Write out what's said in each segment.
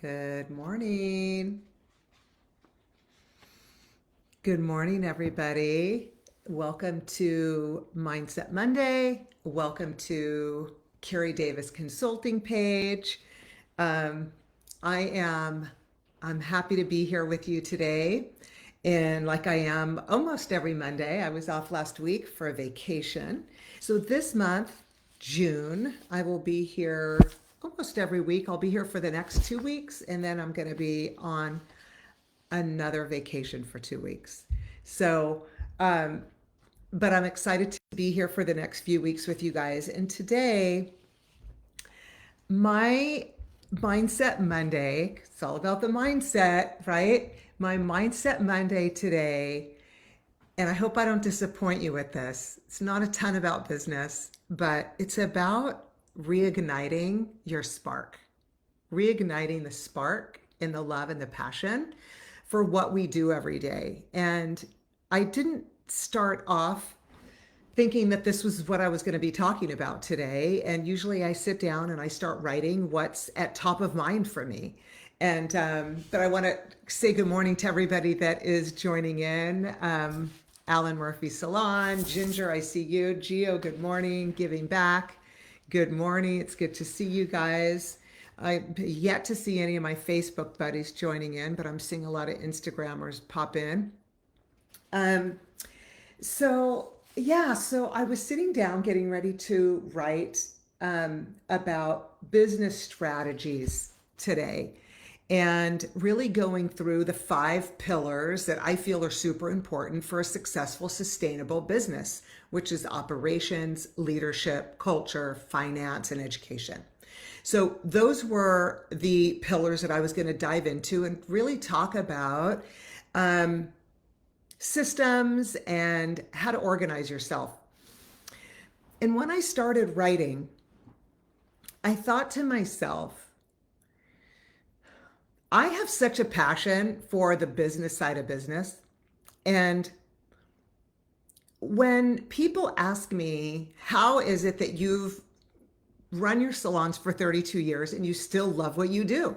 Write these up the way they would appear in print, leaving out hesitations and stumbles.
Good morning. Good morning, everybody. Welcome to Mindset Monday. Welcome to Carrie Davis Consulting page. Um, I am I'm happy to be here with you today. And like I am almost every Monday, I was off last week for a vacation. So this month, June, I will be here almost every week. I'll be here for the next 2 weeks, and then I'm going to be on another vacation for 2 weeks. So, um, but I'm excited to be here for the next few weeks with you guys. And today, my Mindset Monday, it's all about the mindset, right? My Mindset Monday today, and I hope I don't disappoint you with this. It's not a ton about business, but it's about reigniting your spark, reigniting the spark and the love and the passion for what we do every day. And I didn't start off thinking that this was what I was going to be talking about today. And usually I sit down and I start writing what's at top of mind for me. And but I want to say good morning to everybody that is joining in. Alan Murphy Salon, Ginger, I see you. Gio, good morning. Giving back, good morning. It's good to see you guys. I've yet to see any of my Facebook buddies joining in, but I'm seeing a lot of Instagrammers pop in. Um, so I was sitting down getting ready to write about business strategies today and really going through the 5 pillars that I feel are super important for a successful, sustainable business, which is operations, leadership, culture, finance, and education. So those were the pillars that I was going to dive into and really talk about um, systems and how to organize yourself. And when I started writing, I thought to myself, I have such a passion for the business side of business. And when people ask me, how is it that you've run your salons for 32 years and you still love what you do?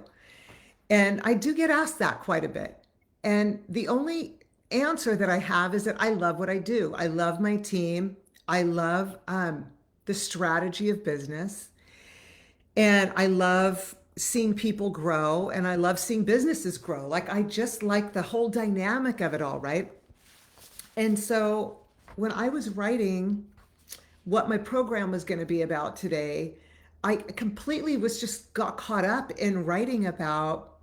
And I do get asked that quite a bit. And the only answer that I have is that I love what I do. I love my team. I love the strategy of business. And I love seeing people grow, and I love seeing businesses grow. Like, I just like the whole dynamic of it all, right? And so when I was writing what my program was going to be about today, I completely was just got caught up in writing about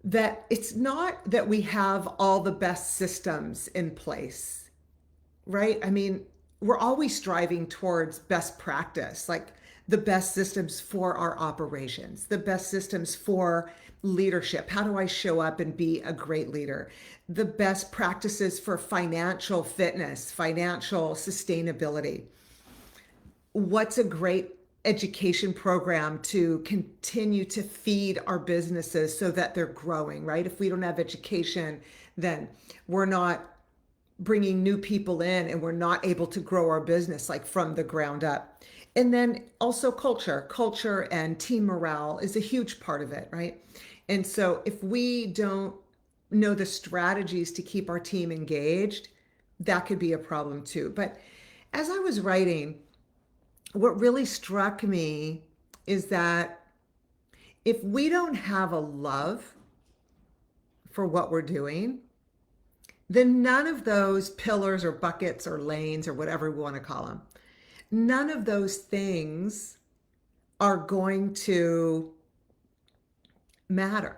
that it's not that we have all the best systems in place, right? I mean, we're always striving towards best practice, like the best systems for our operations, the best systems for leadership. How do I show up and be a great leader? The best practices for financial fitness, financial sustainability. What's a great education program to continue to feed our businesses so that they're growing, right? If we don't have education, then we're not bringing new people in and we're not able to grow our business like from the ground up. And then also culture and team morale is a huge part of it, right? And so if we don't know the strategies to keep our team engaged, that could be a problem too. But as I was writing, what really struck me is that if we don't have a love for what we're doing, then none of those pillars or buckets or lanes or whatever we want to call them, none of those things are going to matter.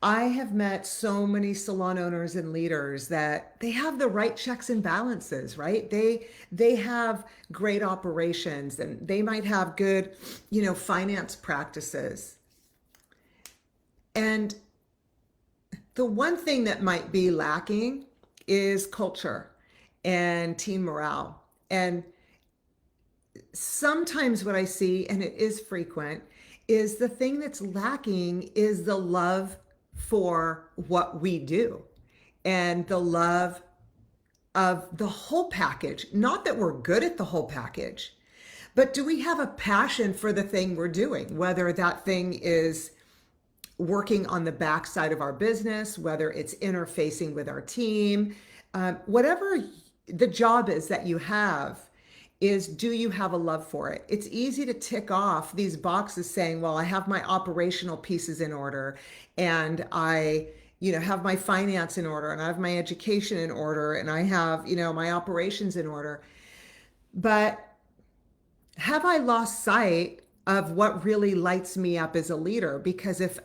I have met so many salon owners and leaders that they have the right checks and balances, right? They have great operations and they might have good, finance practices. And the one thing that might be lacking is culture and team morale. And sometimes what I see, and it is frequent, is the thing that's lacking is the love for what we do and the love of the whole package. Not that we're good at the whole package, but do we have a passion for the thing we're doing, whether that thing is working on the backside of our business, whether it's interfacing with our team, whatever the job is that you have, is do you have a love for it? It's easy to tick off these boxes saying, well, I have my operational pieces in order, and I, have my finance in order, and I have my education in order, and I have, my operations in order. But have I lost sight of what really lights me up as a leader? Because if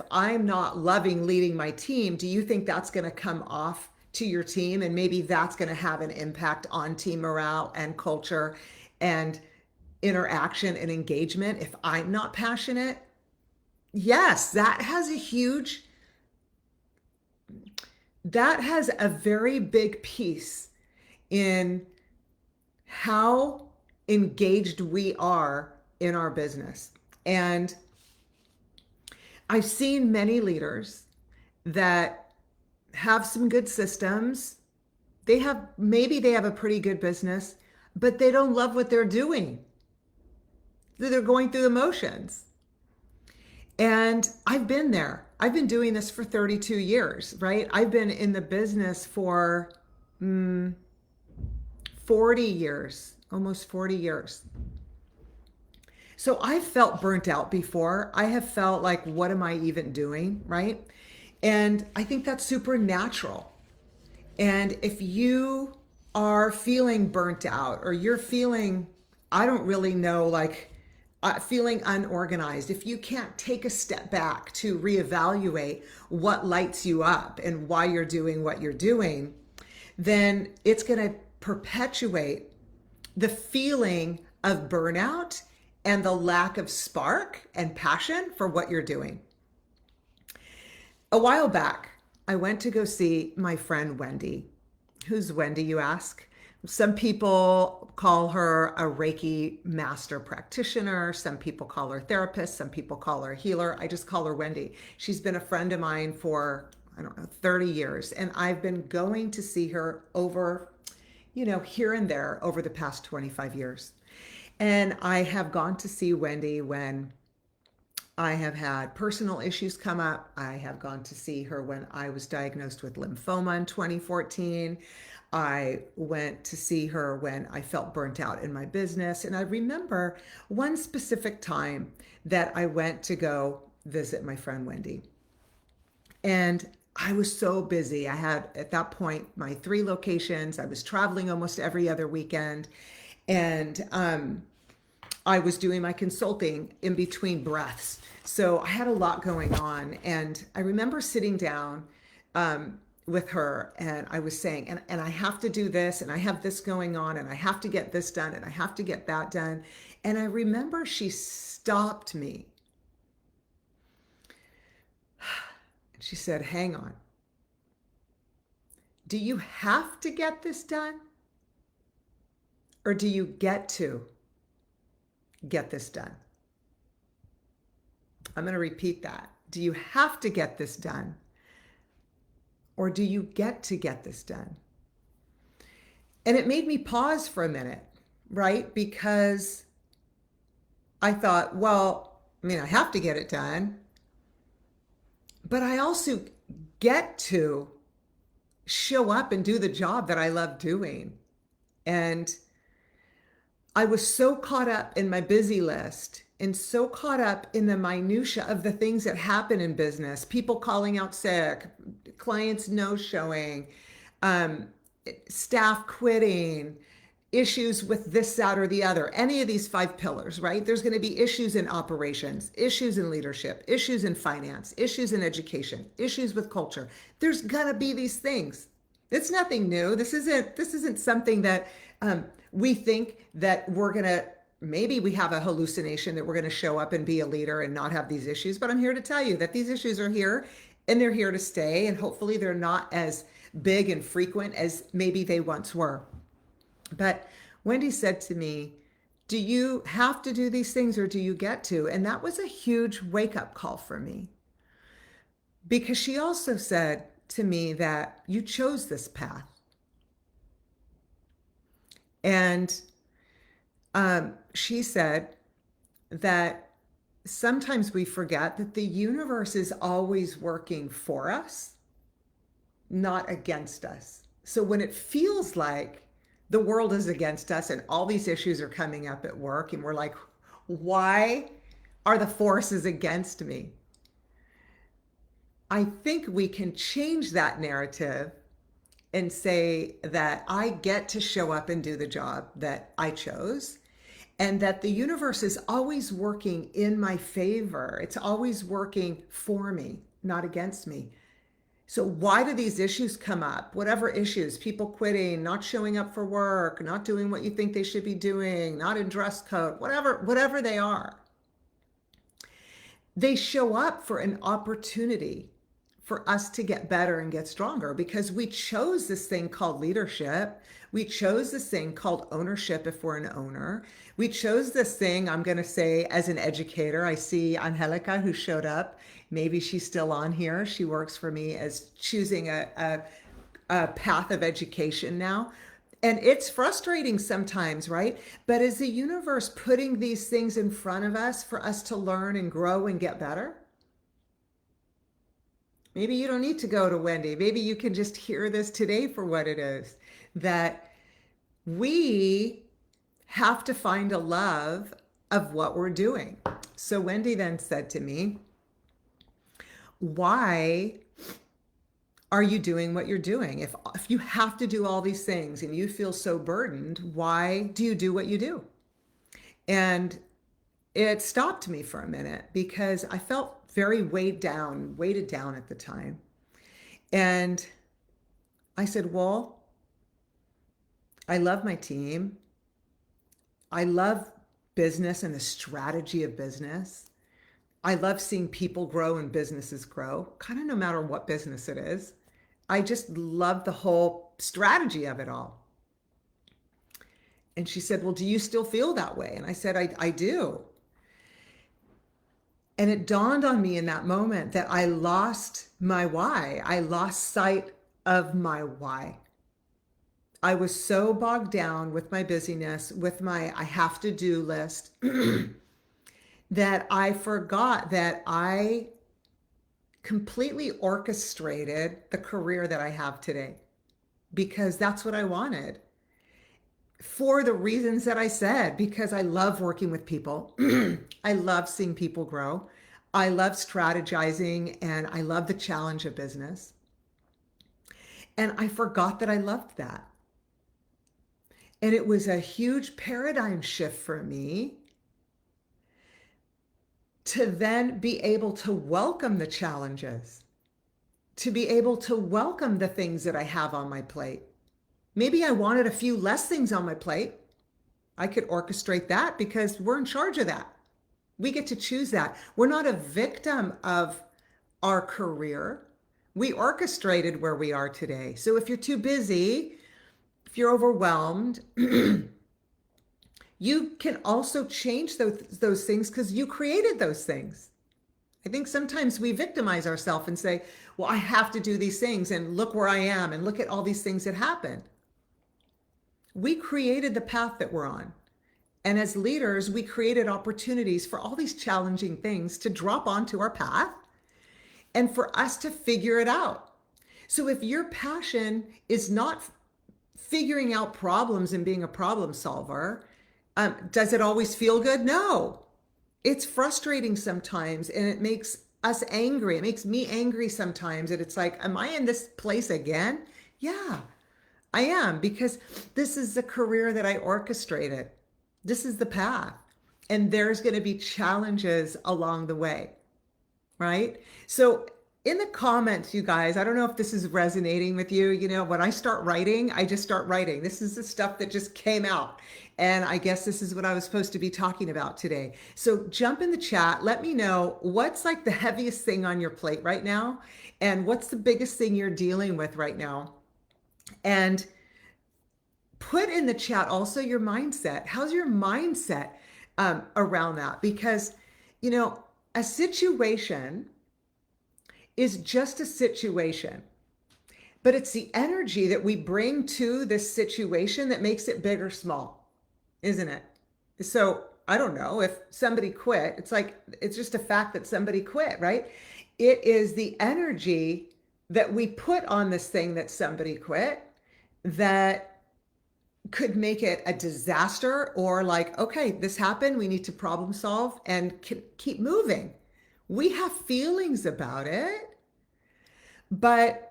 I'm not loving leading my team, do you think that's going to come off to your team? And maybe that's going to have an impact on team morale and culture and interaction and engagement if I'm not passionate? Yes, that has a very big piece in how engaged we are in our business. And I've seen many leaders that have some good systems. Maybe they have a pretty good business, but they don't love what they're doing. They're going through the motions. And I've been there. I've been doing this for 32 years, right? I've been in the business for 40 years, almost 40 years. So I've felt burnt out before. I have felt like, what am I even doing, right? And I think that's super natural. And if you are feeling burnt out, or you're feeling, I don't really know, like feeling unorganized, if you can't take a step back to reevaluate what lights you up and why you're doing what you're doing, then it's going to perpetuate the feeling of burnout and the lack of spark and passion for what you're doing. A while back, I went to go see my friend Wendy. Who's Wendy, you ask? Some people call her a Reiki master practitioner. Some people call her therapist. Some people call her healer. I just call her Wendy. She's been a friend of mine for, 30 years. And I've been going to see her over, here and there over the past 25 years. And I have gone to see Wendy when I have had personal issues come up. I have gone to see her when I was diagnosed with lymphoma in 2014. I went to see her when I felt burnt out in my business. And I remember one specific time that I went to go visit my friend Wendy. And I was so busy. I had, at that point, my 3 locations. I was traveling almost every other weekend. And I was doing my consulting in between breaths. So I had a lot going on. And I remember sitting down with her, and I was saying, and I have to do this, and I have this going on, and I have to get this done, and I have to get that done. And I remember she stopped me. She said, hang on. Do you have to get this done? Or do you get to get this done? I'm going to repeat that. Do you have to get this done? Or do you get to get this done? And it made me pause for a minute, right? Because I thought, well, I have to get it done, but I also get to show up and do the job that I love doing. And I was so caught up in my busy list and so caught up in the minutia of the things that happen in business, people calling out sick, clients no-showing, staff quitting, issues with this, that, or the other, any of these 5 pillars, right? There's going to be issues in operations, issues in leadership, issues in finance, issues in education, issues with culture. There's going to be these things. It's nothing new. This isn't something that we think that we're going to, maybe we have a hallucination that we're going to show up and be a leader and not have these issues. But I'm here to tell you that these issues are here and they're here to stay. And hopefully they're not as big and frequent as maybe they once were. But Wendy said to me, do you have to do these things or do you get to? And that was a huge wake-up call for me. Because she also said to me that you chose this path. And she said that sometimes we forget that the universe is always working for us, not against us. So when it feels like the world is against us and all these issues are coming up at work, and we're like, why are the forces against me? I think we can change that narrative and say that I get to show up and do the job that I chose, and that the universe is always working in my favor. It's always working for me, not against me. So why do these issues come up? Whatever issues, people quitting, not showing up for work, not doing what you think they should be doing, not in dress code, whatever they are. They show up for an opportunity for us to get better and get stronger, because we chose this thing called leadership. We chose this thing called ownership if we're an owner. We chose this thing, I'm going to say, as an educator. I see Angelica, who showed up. Maybe she's still on here. She works for me as choosing a path of education now. And it's frustrating sometimes, right? But is the universe putting these things in front of us for us to learn and grow and get better? Maybe you don't need to go to Wendy. Maybe you can just hear this today for what it is, that we have to find a love of what we're doing. So Wendy then said to me, why are you doing what you're doing? If you have to do all these things and you feel so burdened, why do you do what you do? And it stopped me for a minute because I felt very weighted down at the time. And I said, well, I love my team. I love business and the strategy of business. I love seeing people grow and businesses grow, kind of no matter what business it is. I just love the whole strategy of it all. And she said, well, do you still feel that way? And I said, I do. And it dawned on me in that moment that I lost my why. I lost sight of my why. I was so bogged down with my busyness, with my I have to do list, that I forgot that I completely orchestrated the career that I have today, because that's what I wanted, for the reasons that I said, because I love working with people. I love seeing people grow. I love strategizing, and I love the challenge of business. And I forgot that I loved that. And it was a huge paradigm shift for me to then be able to welcome the challenges, to be able to welcome the things that I have on my plate. Maybe I wanted a few less things on my plate. I could orchestrate that because we're in charge of that. We get to choose that. We're not a victim of our career. We orchestrated where we are today. So if you're too busy, if you're overwhelmed, you can also change those things because you created those things. I think sometimes we victimize ourselves and say, well, I have to do these things and look where I am and look at all these things that happened. We created the path that we're on. And as leaders, we created opportunities for all these challenging things to drop onto our path and for us to figure it out. So if your passion is not figuring out problems and being a problem solver, does it always feel good? No. It's frustrating sometimes, and it makes us angry. It makes me angry sometimes. And it's like, am I in this place again? Yeah, I am, because this is the career that I orchestrated. This is the path. And there's going to be challenges along the way, right? So in the comments, you guys, I don't know if this is resonating with you. You know, when I start writing, I just start writing. This is the stuff that just came out. And I guess this is what I was supposed to be talking about today. So jump in the chat. Let me know what's like the heaviest thing on your plate right now. And what's the biggest thing you're dealing with right now? And put in the chat also your mindset. How's your mindset around that? Because, you know, a situation is just a situation, but it's the energy that we bring to this situation that makes it big or small, isn't it? So I don't know, if somebody quit, it's like, it's just a fact that somebody quit, right? It is the energy that we put on this thing that somebody quit that could make it a disaster, or like, okay, this happened, we need to problem solve and keep moving. We have feelings about it, but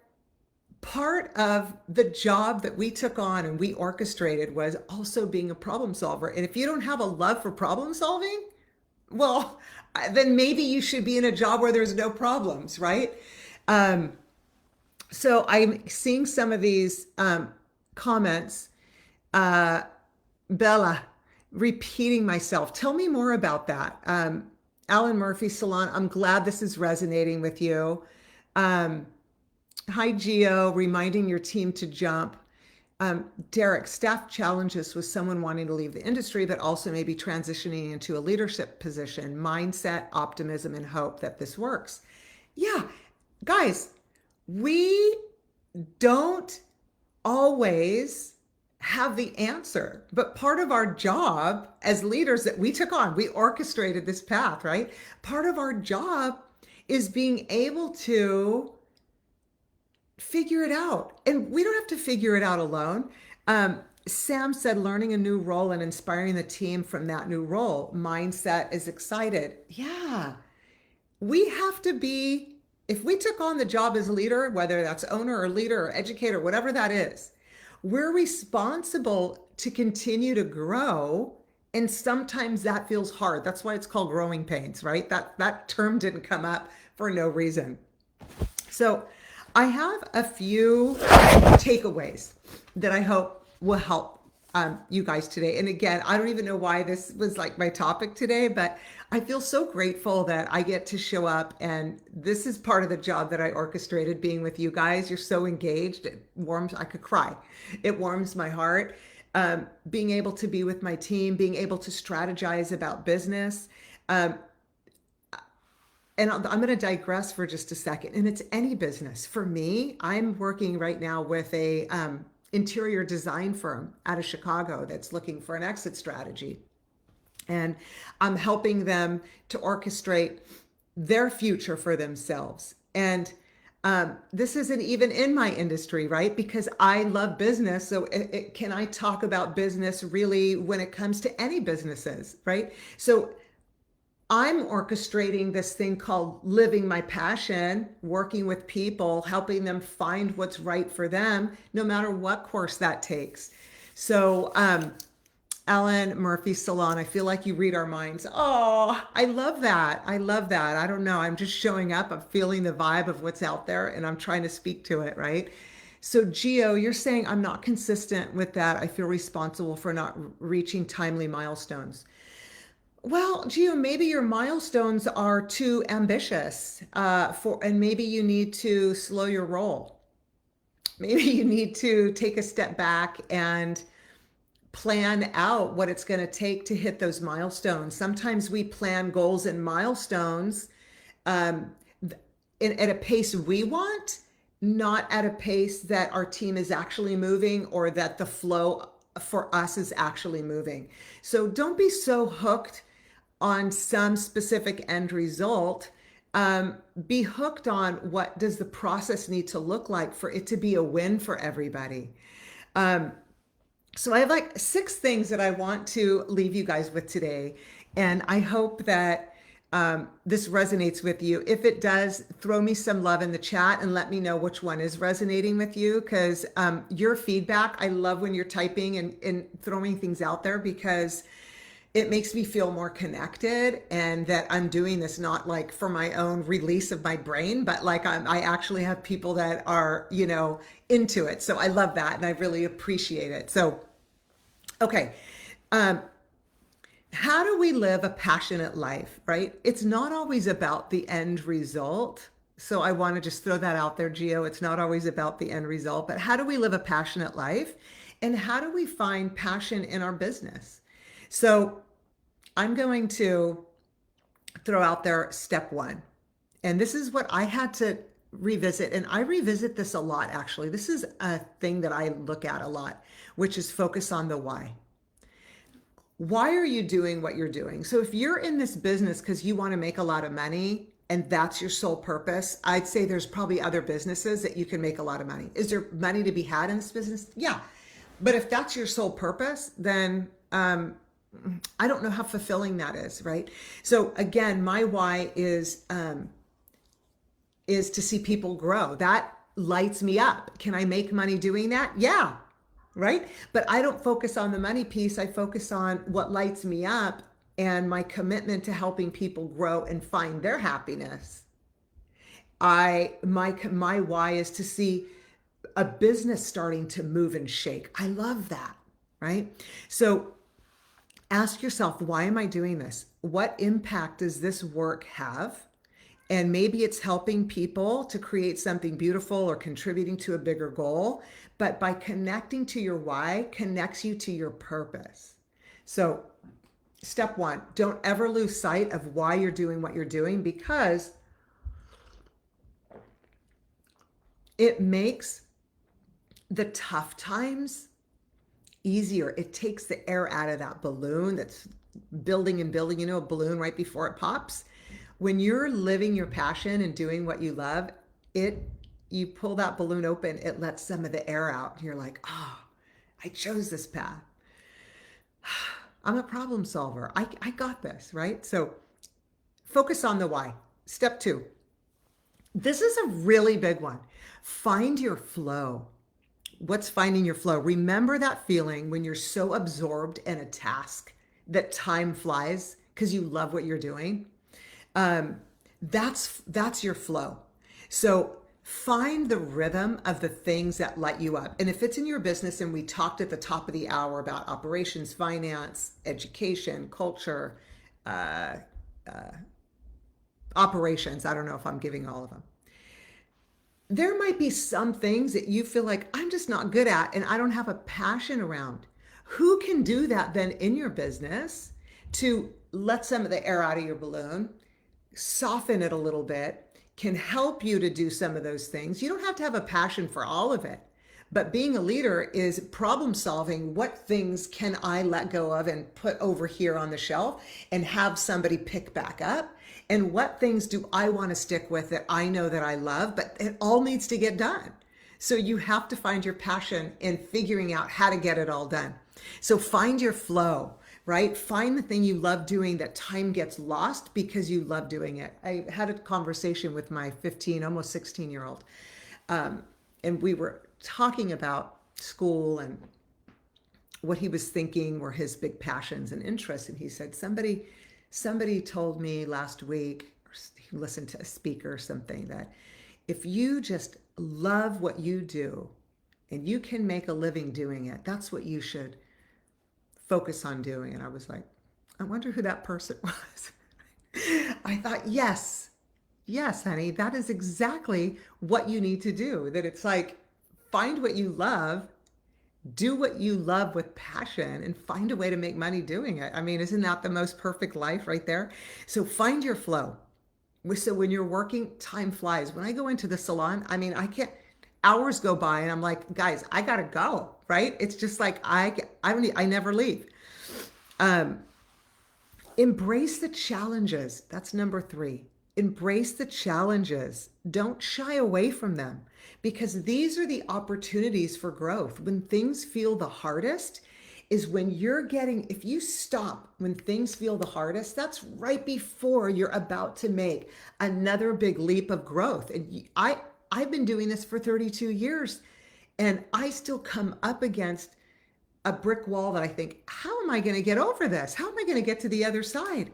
part of the job that we took on and we orchestrated was also being a problem solver. And if you don't have a love for problem solving, well, then maybe you should be in a job where there's no problems, right? Um, so I'm seeing some of these comments. Uh, Bella, repeating myself. Tell me more about that. Alan Murphy Salon, I'm glad this is resonating with you. Um, Hi, Geo, reminding your team to jump. Derek, staff challenges with someone wanting to leave the industry, but also maybe transitioning into a leadership position, mindset, optimism, and hope that this works. Yeah, guys, we don't always have the answer, but part of our job as leaders that we took on, we orchestrated this path, right? Part of our job is being able to figure it out. And we don't have to figure it out alone. Sam said, learning a new role and inspiring the team from that new role. Mindset is excited. Yeah, we have to be, if we took on the job as a leader, whether that's owner or leader or educator, whatever that is, we're responsible to continue to grow. And sometimes that feels hard. That's why it's called growing pains, right? That term didn't come up for no reason. So I have a few takeaways that I hope will help you guys today. And again, I don't even know why this was like my topic today, but I feel so grateful that I get to show up, and this is part of the job that I orchestrated, being with you guys. You're so engaged. It warms, I could cry. It warms my heart. Being able to be with my team, being able to strategize about business. Um, and I'm going to digress for just a second. And it's any business. For me, I'm working right now with a interior design firm out of Chicago that's looking for an exit strategy. And I'm helping them to orchestrate their future for themselves. And this isn't even in my industry, right? Because I love business. So can I talk about business really when it comes to any businesses, right? So I'm orchestrating this thing called living my passion, working with people, helping them find what's right for them, no matter what course that takes. So, Alan Murphy Salon, I feel like you read our minds. Oh, I love that. I love that. I don't know. I'm just showing up. I'm feeling the vibe of what's out there and I'm trying to speak to it, right? So, Geo, you're saying I'm not consistent with that. I feel responsible for not reaching timely milestones. Well, Gio, maybe your milestones are too ambitious and maybe you need to slow your roll. Maybe you need to take a step back and plan out what it's going to take to hit those milestones. Sometimes we plan goals and milestones um, at a pace we want, not at a pace that our team is actually moving or that the flow for us is actually moving. So don't be so hooked on some specific end result. Be hooked on what does the process need to look like for it to be a win for everybody. So I have like 6 things that I want to leave you guys with today. And I hope that this resonates with you. If it does, throw me some love in the chat and let me know which one is resonating with you, because your feedback, I love when you're typing and throwing things out there, because it makes me feel more connected and that I'm doing this not like for my own release of my brain, but like I actually have people that are, into it. So I love that and I really appreciate it. So, okay. How do we live a passionate life, right? It's not always about the end result. So I want to just throw that out there, Gio. It's not always about the end result, but how do we live a passionate life? And how do we find passion in our business? So I'm going to throw out there step 1. And this is what I had to revisit. And I revisit this a lot, actually. This is a thing that I look at a lot, which is focus on the why. why are you doing what you're doing? So if you're in this business because you want to make a lot of money and that's your sole purpose, I'd say there's probably other businesses that you can make a lot of money. Is there money to be had in this business? Yeah. But if that's your sole purpose, then I don't know how fulfilling that is, right? So again, my why is to see people grow. That lights me up. Can I make money doing that? Yeah, right? But I don't focus on the money piece. I focus on what lights me up and my commitment to helping people grow and find their happiness. My why is to see a business starting to move and shake. I love that, right? So ask yourself, why am I doing this? What impact does this work have? And maybe it's helping people to create something beautiful or contributing to a bigger goal. But by connecting to your why, connects you to your purpose. So, step one, don't ever lose sight of why you're doing what you're doing, because it makes the tough times easier. It takes the air out of that balloon that's building and building, a balloon right before it pops. When you're living your passion and doing what you love, you pull that balloon open, it lets some of the air out. You're like, oh, I chose this path. I'm a problem solver. I got this, right? So focus on the why. Step two. This is a really big one. Find your flow. What's finding your flow? Remember that feeling when you're so absorbed in a task that time flies because you love what you're doing. That's your flow. So find the rhythm of the things that light you up. And if it's in your business, and we talked at the top of the hour about operations, finance, education, culture, operations, I don't know if I'm giving all of them. There might be some things that you feel like I'm just not good at and I don't have a passion around. Who can do that then in your business to let some of the air out of your balloon, soften it a little bit, can help you to do some of those things? You don't have to have a passion for all of it, but being a leader is problem solving. What things can I let go of and put over here on the shelf and have somebody pick back up? And what things do I want to stick with that I know that I love, but it all needs to get done. So you have to find your passion in figuring out how to get it all done. So find your flow, right? Find the thing you love doing that time gets lost because you love doing it. I had a conversation with my 15, almost 16-year-old, and we were talking about school and what he was thinking were his big passions and interests. And he said, somebody told me last week, or he listened to a speaker or something, that if you just love what you do and you can make a living doing it, that's what you should focus on doing. And I was like, I wonder who that person was. I thought, yes, honey, that is exactly what you need to do. That it's like, find what you love, do what you love with passion, and find a way to make money doing it. I mean, isn't that the most perfect life right there? So find your flow. So when you're working, time flies. When I go into the salon, I mean, I can't, hours go by and I'm like, guys, I gotta go, right? It's just like, I never leave. Embrace the challenges. That's number 3. Embrace the challenges. Don't shy away from them, because these are the opportunities for growth. When things feel the hardest is when if you stop when things feel the hardest, that's right before you're about to make another big leap of growth. And I've been doing this for 32 years and I still come up against a brick wall that I think, how am I going to get over this? How am I going to get to the other side?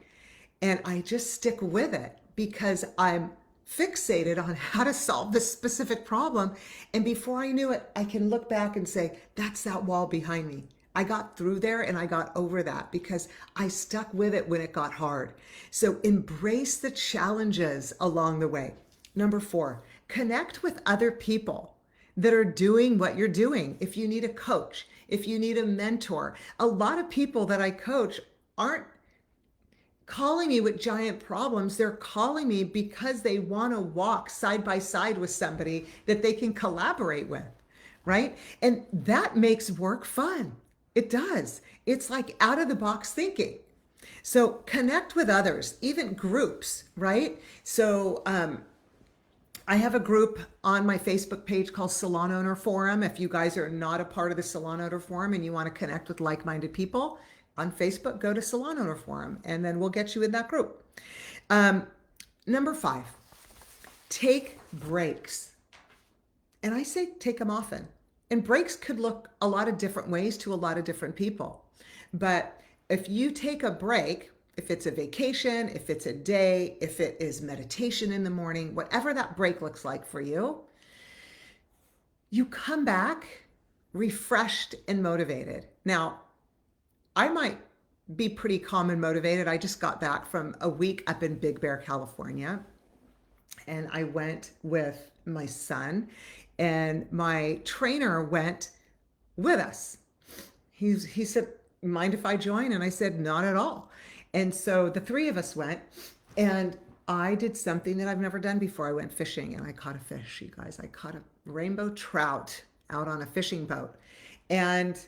And I just stick with it because I'm fixated on how to solve this specific problem. And before I knew it, I can look back and say, that's that wall behind me. I got through there and I got over that because I stuck with it when it got hard. So embrace the challenges along the way. Number 4, connect with other people that are doing what you're doing. If you need a coach, if you need a mentor, a lot of people that I coach aren't calling me with giant problems. They're calling me because they want to walk side by side with somebody that they can collaborate with, right? And that makes work fun. It does. It's like out of the box thinking. So connect with others, even groups, right? So I have a group on my Facebook page called Salon Owner Forum. If you guys are not a part of the Salon Owner Forum and you want to connect with like-minded people on Facebook, go to Salon Owner Forum and then we'll get you in that group. Number 5, take breaks. And I say take them often. And breaks could look a lot of different ways to a lot of different people. But if you take a break, if it's a vacation, if it's a day, if it is meditation in the morning, whatever that break looks like for you, you come back refreshed and motivated. Now, I might be pretty calm and motivated. I just got back from a week up in Big Bear, California, and I went with my son, and my trainer went with us. He said, mind if I join? And I said, not at all. And so the 3 of us went, and I did something that I've never done before. I went fishing and I caught a fish, you guys. I caught a rainbow trout out on a fishing boat. And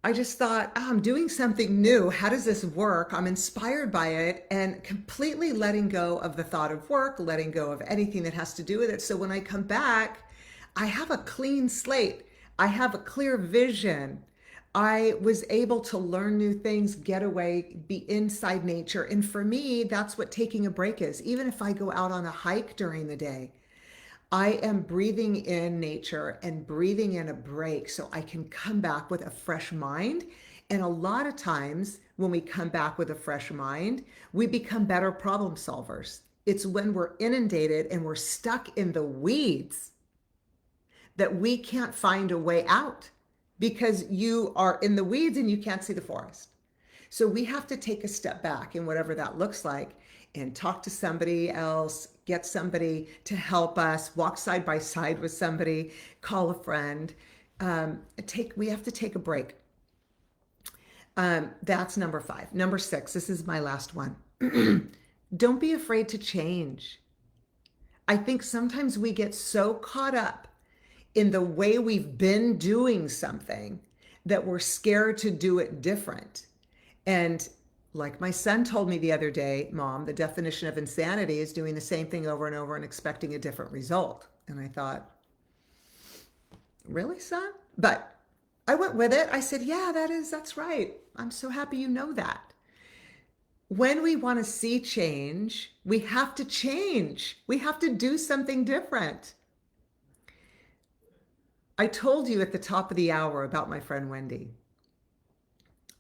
I just thought, oh, I'm doing something new. How does this work? I'm inspired by it, and completely letting go of the thought of work, letting go of anything that has to do with it. So when I come back, I have a clean slate. I have a clear vision. I was able to learn new things, get away, be inside nature. And for me, that's what taking a break is. Even if I go out on a hike during the day, I am breathing in nature and breathing in a break so I can come back with a fresh mind. And a lot of times when we come back with a fresh mind, we become better problem solvers. It's when we're inundated and we're stuck in the weeds that we can't find a way out, because you are in the weeds and you can't see the forest. So we have to take a step back, and whatever that looks like, and talk to somebody else, get somebody to help us, walk side by side with somebody, call a friend. We have to take a break. That's number 5. Number 6, this is my last one. Don't be afraid to change. I think sometimes we get so caught up in the way we've been doing something that we're scared to do it different. And like my son told me the other day, Mom, the definition of insanity is doing the same thing over and over and expecting a different result. And I thought, really, son? But I went with it. I said, yeah, that's right. I'm so happy you know that. When we want to see change, we have to change. We have to do something different. I told you at the top of the hour about my friend Wendy.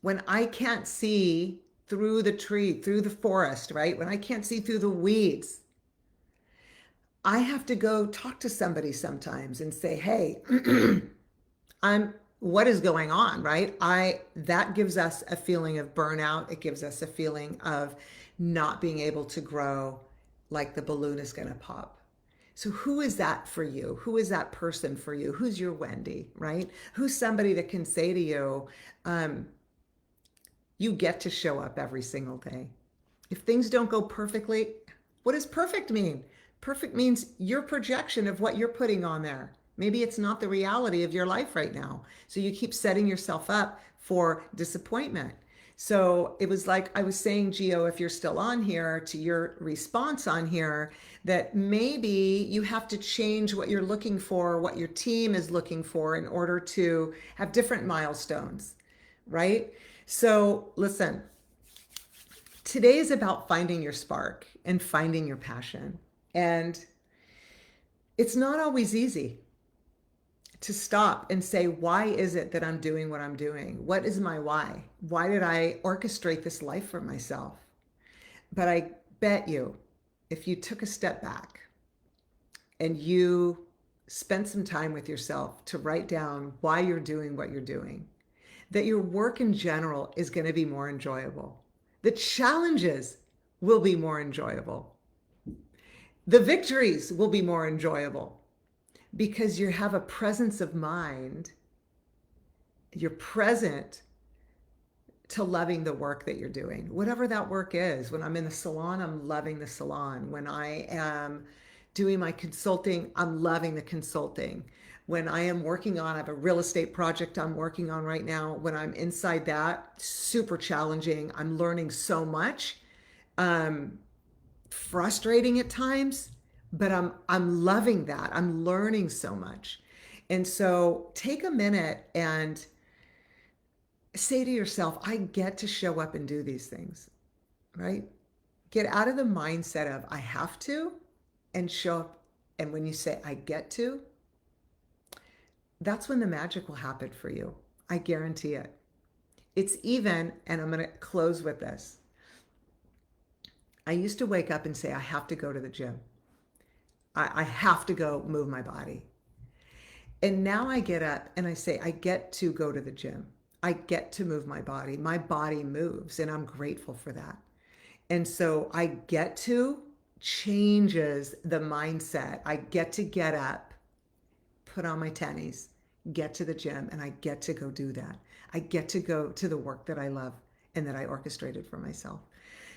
When I can't see through the tree, through the forest, right? When I can't see through the weeds, I have to go talk to somebody sometimes and say, hey, what is going on, right? That gives us a feeling of burnout. It gives us a feeling of not being able to grow, like the balloon is going to pop. So who is that for you? Who is that person for you? Who's your Wendy, right? Who's somebody that can say to you, you get to show up every single day. If things don't go perfectly, what does perfect mean? Perfect means your projection of what you're putting on there. Maybe it's not the reality of your life right now. So you keep setting yourself up for disappointment. So it was like I was saying, Gio, if you're still on here, to your response on here, that maybe you have to change what you're looking for, what your team is looking for in order to have different milestones, right? So listen, today is about finding your spark and finding your passion. And it's not always easy to stop and say, why is it that I'm doing what I'm doing? What is my why? Why did I orchestrate this life for myself? But I bet you, if you took a step back and you spent some time with yourself to write down why you're doing what you're doing, that your work in general is going to be more enjoyable. The challenges will be more enjoyable. The victories will be more enjoyable, because you have a presence of mind. You're present to loving the work that you're doing, whatever that work is. When I'm in the salon, I'm loving the salon. When I am doing my consulting, I'm loving the consulting. When I am working on, I have a real estate project I'm working on right now. When I'm inside that, super challenging. I'm learning so much. Um, Frustrating at times, but I'm loving that. I'm learning so much. And so take a minute and say to yourself, I get to show up and do these things, right? Get out of the mindset of I have to and show up. And when you say I get to, that's when the magic will happen for you. I guarantee it. It's even, and I'm going to close with this. I used to wake up and say, I have to go to the gym. I have to go move my body. And now I get up and I say, I get to go to the gym. I get to move my body. My body moves, and I'm grateful for that. And so I get to changes the mindset. I get to get up, put on my tennies, get to the gym, and I get to go do that. I get to go to the work that I love and that I orchestrated for myself.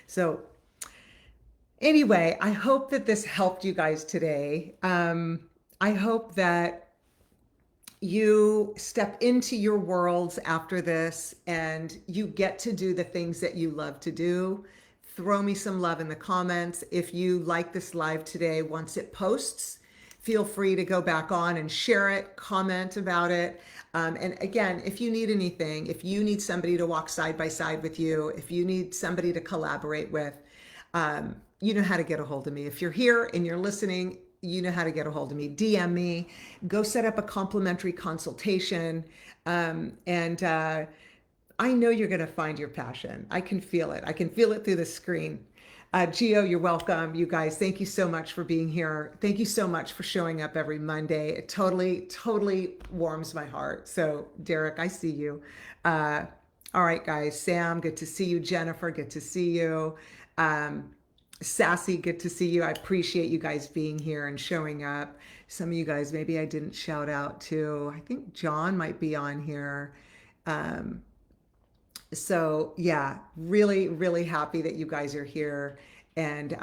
So, anyway, I hope that this helped you guys today. I hope that you step into your worlds after this and you get to do the things that you love to do. Throw me some love in the comments. If you like this live today, once it posts, feel free to go back on and share it, comment about it. And again, if you need anything, if you need somebody to walk side by side with you, if you need somebody to collaborate with, you know how to get a hold of me. If you're here and you're listening, you know how to get a hold of me. DM me, go set up a complimentary consultation. And I know you're going to find your passion. I can feel it. I can feel it through the screen. Gio, you're welcome. You guys, thank you so much for being here. Thank you so much for showing up every Monday. It totally warms my heart. So, Derek, I see you. All right, guys. Sam, good to see you. Jennifer, good to see you. Sassy, good to see you. I appreciate you guys being here and showing up. Some of you guys, maybe I didn't shout out to. I think John might be on here. So yeah, really happy that you guys are here and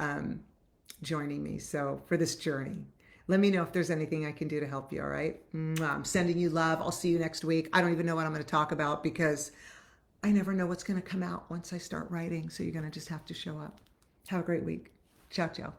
joining me. So for this journey, let me know if there's anything I can do to help you. All right. I'm sending you love. I'll see you next week. I don't even know what I'm going to talk about because I never know what's going to come out once I start writing. So you're going to just have to show up. Have a great week. Ciao, ciao.